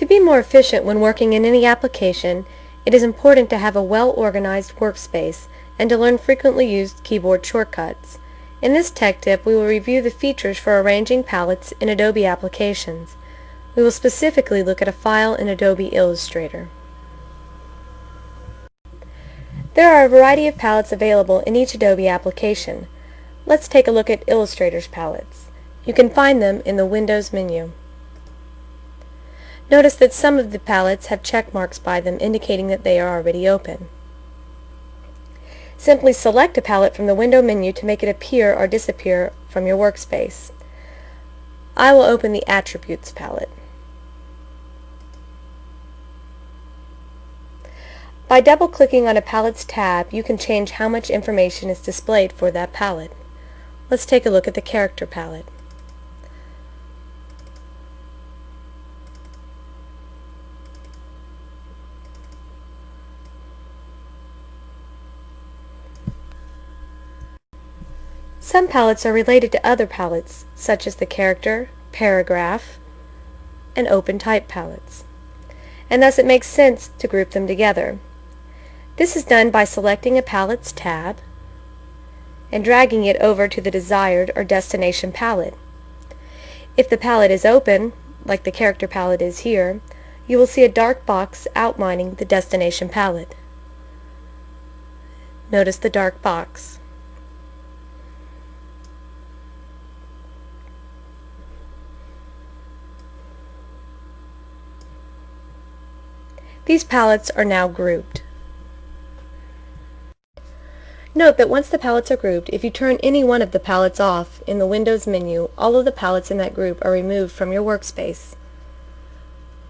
To be more efficient when working in any application, it is important to have a well-organized workspace and to learn frequently used keyboard shortcuts. In this tech tip, we will review the features for arranging palettes in Adobe applications. We will specifically look at a file in Adobe Illustrator. There are a variety of palettes available in each Adobe application. Let's take a look at Illustrator's palettes. You can find them in the Windows menu. Notice that some of the palettes have check marks by them indicating that they are already open. Simply select a palette from the window menu to make it appear or disappear from your workspace. I will open the Attributes palette. By double-clicking on a palette's tab, you can change how much information is displayed for that palette. Let's take a look at the Character palette. Some palettes are related to other palettes, such as the Character, Paragraph, and Open Type palettes, and thus it makes sense to group them together. This is done by selecting a palette's tab and dragging it over to the desired or destination palette. If the palette is open, like the Character palette is here, you will see a dark box outlining the destination palette. Notice the dark box. These palettes are now grouped. Note that once the palettes are grouped, if you turn any one of the palettes off in the Windows menu, all of the palettes in that group are removed from your workspace.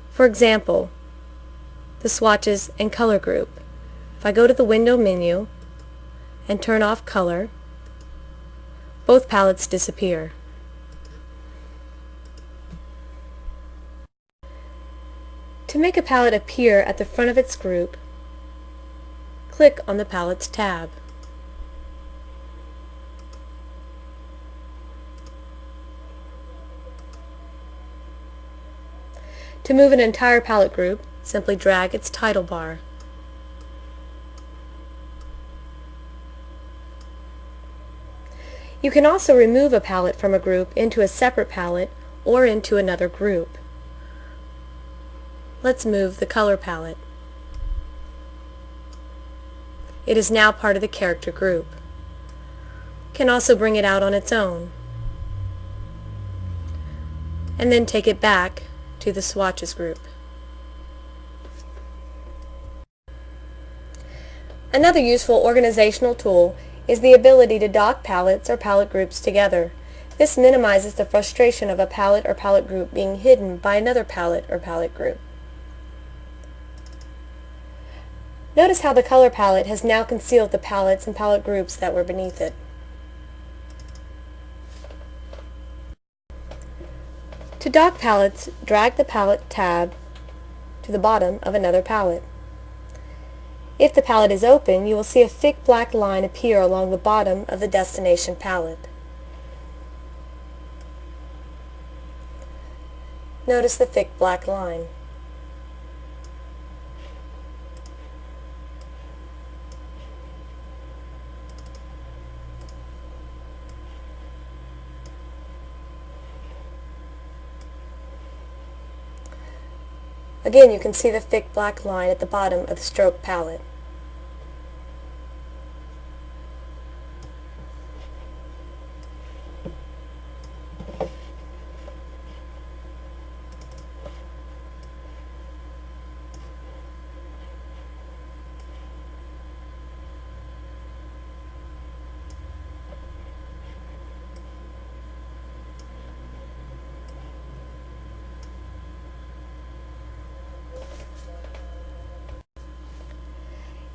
For example, the Swatches and Color group. If I go to the Window menu and turn off Color, both palettes disappear. To make a palette appear at the front of its group, click on the Palettes tab. To move an entire palette group, simply drag its title bar. You can also remove a palette from a group into a separate palette or into another group. Let's move the Color palette. It is now part of the Character group. You can also bring it out on its own, and then take it back to the Swatches group. Another useful organizational tool is the ability to dock palettes or palette groups together. This minimizes the frustration of a palette or palette group being hidden by another palette or palette group. Notice how the Color palette has now concealed the palettes and palette groups that were beneath it. To dock palettes, drag the Palette tab to the bottom of another palette. If the palette is open, you will see a thick black line appear along the bottom of the destination palette. Notice the thick black line. Again, you can see the thick black line at the bottom of the stroke palette.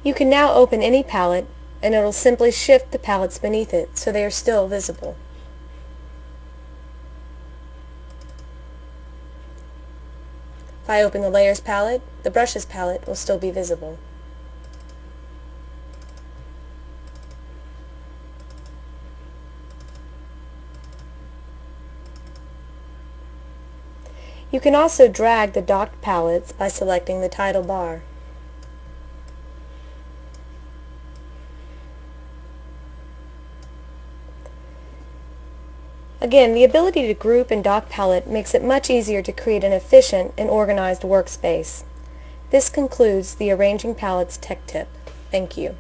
You can now open any palette and it will simply shift the palettes beneath it so they are still visible. If I open the Layers palette, the Brushes palette will still be visible. You can also drag the docked palettes by selecting the title bar. Again, the ability to group and dock palette makes it much easier to create an efficient and organized workspace. This concludes the Arranging Palettes Tech Tip. Thank you.